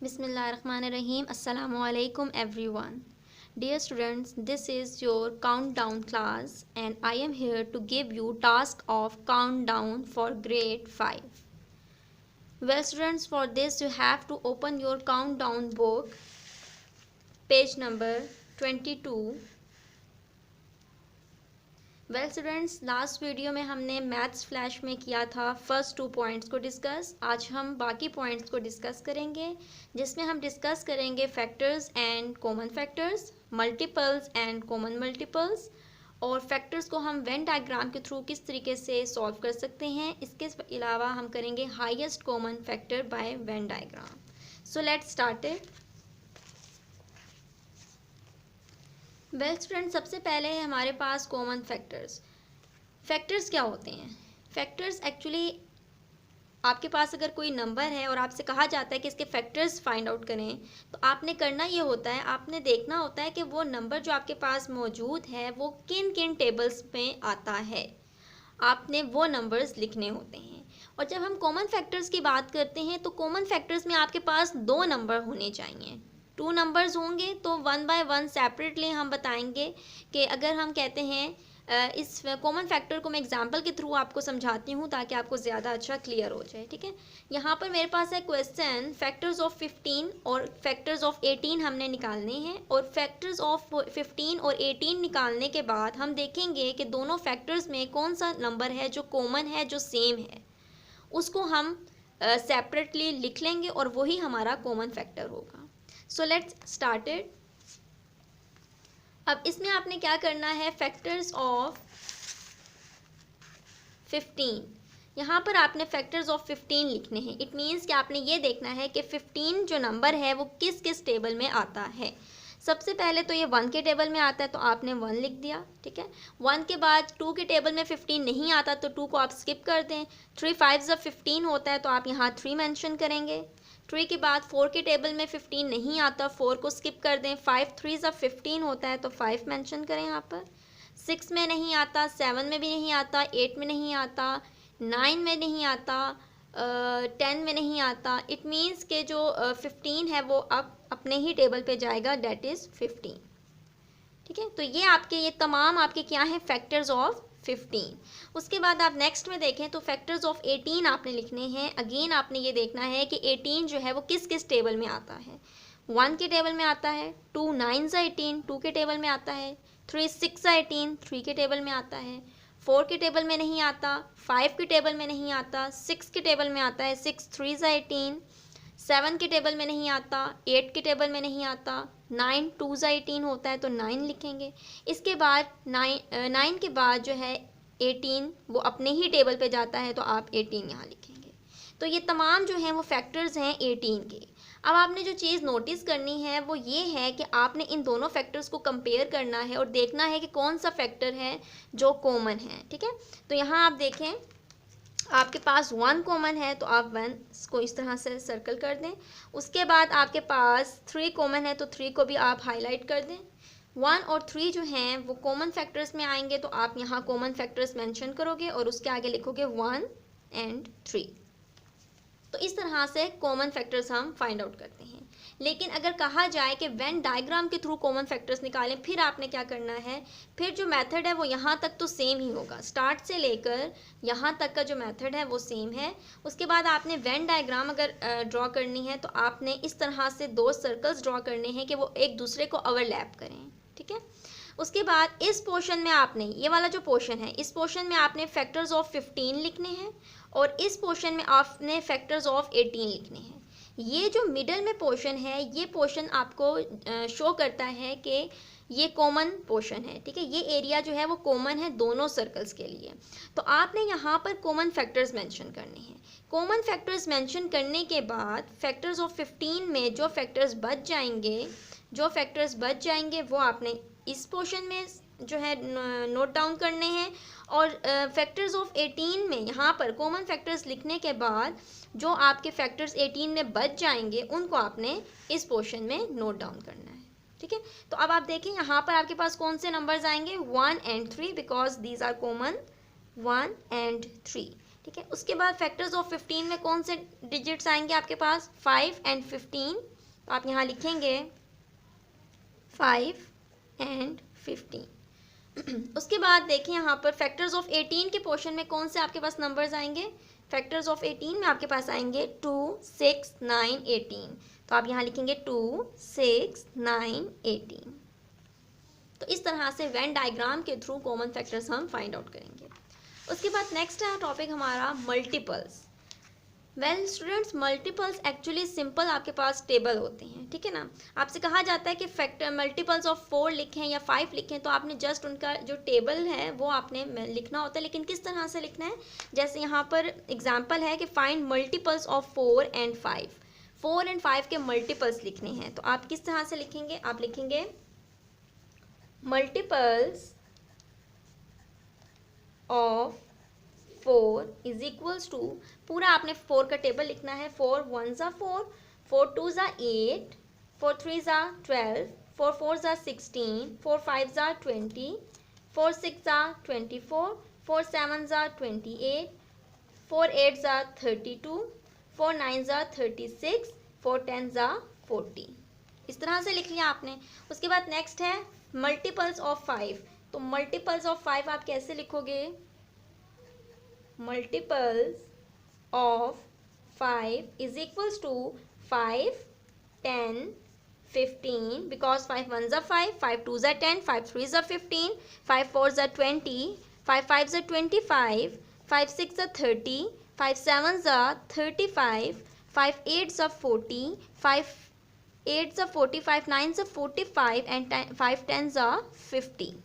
Bismillahirrahmanirrahim. Assalamu alaikum everyone. Dear students, this is your countdown class and I am here to give you task of countdown for grade 5. Well students, for this you have to open your countdown book, page number 22. Well students, last video में हमने maths flash में किया था first 2 points को discuss. आज हम बाकी points को डिस्कस करेंगे, जिसमें हम डिस्कस करेंगे factors and common factors, multiples and common multiples, और फैक्टर्स को हम वेन डायग्राम के थ्रू किस तरीके से सॉल्व कर सकते हैं। इसके अलावा हम करेंगे highest common factor by Venn diagram. So let's start it. Well student, सबसे पहले है हमारे पास कॉमन फैक्टर्स। फैक्टर्स क्या होते हैं? फैक्टर्स एक्चुअली आपके पास अगर कोई नंबर है और आपसे कहा जाता है कि इसके फैक्टर्स फाइंड आउट करें, तो आपने करना ये होता है, आपने देखना होता है कि वो नंबर जो आपके पास मौजूद है वो किन किन टेबल्स में आता है। आपने वो नंबर्स लिखने होते हैं। और जब हम कॉमन फैक्टर्स की बात करते हैं तो कॉमन फैक्टर्स में आपके पास 2 नंबर होने चाहिए। 2 नंबर्स होंगे तो 1 बाय 1 सेपरेटली हम बताएंगे कि अगर हम कहते हैं इस कॉमन फैक्टर को मैं एग्जांपल के थ्रू आपको समझाती हूँ ताकि आपको ज़्यादा अच्छा क्लियर हो जाए। ठीक है, यहाँ पर मेरे पास है क्वेश्चन, फैक्टर्स ऑफ 15 और फैक्टर्स ऑफ 18 हमने निकालने हैं। और फैक्टर्स ऑफ 15 और 18 निकालने के बाद हम देखेंगे कि दोनों फैक्टर्स में कौन सा नंबर है जो कॉमन है, जो सेम है, उसको हम सेपरेटली लिख लेंगे और वही हमारा कॉमन फैक्टर होगा। So let's start it. अब इसमें आपने क्या करना है, फैक्टर्स ऑफ 15, यहाँ पर आपने फैक्टर्स ऑफ 15 लिखने हैं। इट मीन्स कि आपने ये देखना है कि 15 जो नंबर है वो किस किस टेबल में आता है। सबसे पहले तो ये 1 के टेबल में आता है तो आपने 1 लिख दिया। ठीक है, 1 के बाद 2 के टेबल में 15 नहीं आता तो 2 को आप स्किप कर दें। 3 5 15 होता है तो आप यहाँ 3 मेंशन करेंगे। 3 के बाद 4 के टेबल में 15 नहीं आता, 4 को स्किप कर दें। 5 3 15 होता है तो 5 मेंशन करें यहाँ पर। 6 में नहीं आता, 7 में भी नहीं आता, 8 में नहीं आता, 9 में नहीं आता, 10 में नहीं आता। इट मीन्स के जो 15 है वो अब अपने ही टेबल पे जाएगा, डेट इज़ 15। ठीक है, तो ये तमाम आपके क्या हैं, फैक्टर्स ऑफ 15। उसके बाद आप नेक्स्ट में देखें तो फैक्टर्स ऑफ 18 आपने लिखने हैं। अगेन आपने ये देखना है कि 18 जो है वो किस किस टेबल में आता है। 1 के टेबल में आता है, 2 9 18 2 के टेबल में आता है, 3 6 18 3 के टेबल में आता है, 4 के टेबल में नहीं आता, 5 के टेबल में नहीं आता, 6 के टेबल में आता है, 6 3 18, 7 के टेबल में नहीं आता, 8 के टेबल में नहीं आता, 9 2 18 होता है तो 9 लिखेंगे। इसके बाद 9 के बाद जो है 18 वो अपने ही टेबल पे जाता है तो आप 18 यहाँ लिखेंगे। तो ये तमाम जो हैं वो फैक्टर्स हैं 18 के। अब आपने जो चीज़ नोटिस करनी है वो ये है कि आपने इन दोनों फैक्टर्स को कंपेयर करना है और देखना है कि कौन सा फैक्टर है जो कॉमन है। ठीक है, तो यहाँ आप देखें आपके पास 1 कॉमन है तो आप 1 को इस तरह से सर्कल कर दें। उसके बाद आपके पास 3 कॉमन है तो 3 को भी आप हाईलाइट कर दें। 1 और 3 जो हैं वो कॉमन फैक्टर्स में आएंगे तो आप यहाँ कॉमन फैक्टर्स मेंशन करोगे और उसके आगे लिखोगे 1 एंड 3। तो इस तरह से कॉमन फैक्टर्स हम फाइंड आउट करते हैं। लेकिन अगर कहा जाए कि वेन डायग्राम के थ्रू कॉमन फैक्टर्स निकालें, फिर आपने क्या करना है, फिर जो मेथड है वो यहाँ तक तो सेम ही होगा, स्टार्ट से लेकर यहाँ तक का जो मेथड है वो सेम है। उसके बाद आपने वेन डायग्राम अगर ड्रॉ करनी है तो आपने इस तरह से 2 सर्कल्स ड्रॉ करने हैं कि वो एक दूसरे को ओवरलैप करें। ठीक है, उसके बाद इस पोर्शन में आपने, ये वाला जो पोर्शन है, इस पोर्शन में आपने फैक्टर्स ऑफ 15 लिखने हैं और इस पोर्शन में आपने फैक्टर्स ऑफ 18 लिखने हैं। ये जो मिडल में पोर्शन है, ये पोर्शन आपको शो करता है कि ये कॉमन पोर्शन है। ठीक है, ये एरिया जो है वो कॉमन है दोनों सर्कल्स के लिए। तो आपने यहाँ पर कॉमन फैक्टर्स मेंशन करने हैं। कॉमन फैक्टर्स मेंशन करने के बाद फैक्टर्स ऑफ 15 में जो फैक्टर्स बच जाएंगे वो आपने इस पोर्शन में जो है नोट डाउन करने हैं। और फैक्टर्स ऑफ 18 में यहाँ पर कॉमन फैक्टर्स लिखने के बाद जो आपके फैक्टर्स 18 में बच जाएंगे उनको आपने इस पोर्शन में नोट डाउन करना है। ठीक है, तो अब आप देखें यहाँ पर आपके पास कौन से नंबर्स आएंगे, 1 and 3, because these are common, 1 and 3। ठीक है। उसके बाद फैक्टर्स ऑफ 15 में कौन से डिजिट्स आएंगे आपके पास? 5 एंड 15। तो आप यहाँ लिखेंगे 5 एंड 15। उसके बाद देखिए यहाँ पर फैक्टर्स ऑफ 18 के पोर्शन में कौन से आपके पास नंबर्स आएंगे? फैक्टर्स ऑफ 18 में आपके पास आएंगे 2, 6, 9, 18। तो आप यहाँ लिखेंगे 2, 6, 9, 18। तो इस तरह से वेन डायग्राम के थ्रू कॉमन फैक्टर्स हम फाइंड आउट करेंगे। उसके बाद नेक्स्ट है टॉपिक हमारा multiples. Well students, multiples actually simple आपके पास टेबल होते हैं, ठीक है ना। आपसे कहा जाता है कि फैक्टर मल्टीपल्स ऑफ 4 लिखें या 5 लिखें, तो आपने जस्ट उनका जो टेबल है वो आपने लिखना होता है। लेकिन किस तरह से लिखना है? जैसे यहाँ पर एग्जांपल है कि find multiples of 4 and 5। 4 and 5 के मल्टीपल्स लिखने हैं, तो आप किस तरह से लिखेंगे? आप लिखेंगे multiples of 4 is equals to, पूरा आपने 4 का टेबल लिखना है। 4 1s are 4, 4 2s are 8, 4 3s are 12, 4 4s are 16, 4 5s are 20, 4 6s are 24, 4 7s are 28, 4 8s are 32, 4 9s are 36, 4 10s are 40। इस तरह से लिख लिया आपने। उसके बाद नेक्स्ट है मल्टीपल्स ऑफ 5। तो मल्टीपल्स ऑफ 5 आप कैसे लिखोगे? Multiples of 5 is equals to 5, 10, 15, because 5 1s are 5, 5 2s are 10, 5 3s are 15, 5 4s are 20, 5 5s are 25, 5 6 are 30, 5 7s are 35, 5 8s are 40, 5 8s are 40, 5 9s are 45 and 5 10s are 50।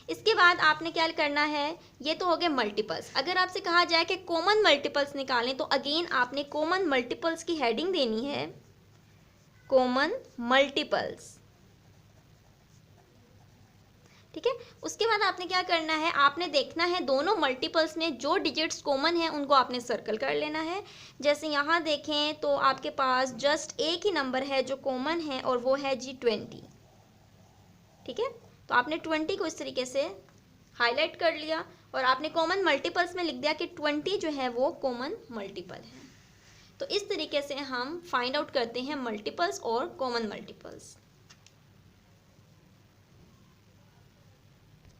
इसके बाद आपने क्या करना है? ये तो हो गए मल्टीपल्स। अगर आपसे कहा जाए कि कॉमन मल्टीपल्स निकालें, तो अगेन आपने कॉमन मल्टीपल्स की हेडिंग देनी है कॉमन मल्टीपल्स, ठीक है। उसके बाद आपने क्या करना है? आपने देखना है दोनों मल्टीपल्स में जो डिजिट्स कॉमन है उनको आपने सर्कल कर लेना है। जैसे यहाँ देखें तो आपके पास जस्ट एक ही नंबर है जो कॉमन है और वो है जी 20, ठीक है। तो आपने 20 को इस तरीके से हाईलाइट कर लिया और आपने कॉमन मल्टीपल्स में लिख दिया कि 20 जो है वो कॉमन मल्टीपल है। तो इस तरीके से हम फाइंड आउट करते हैं मल्टीपल्स और कॉमन मल्टीपल्स।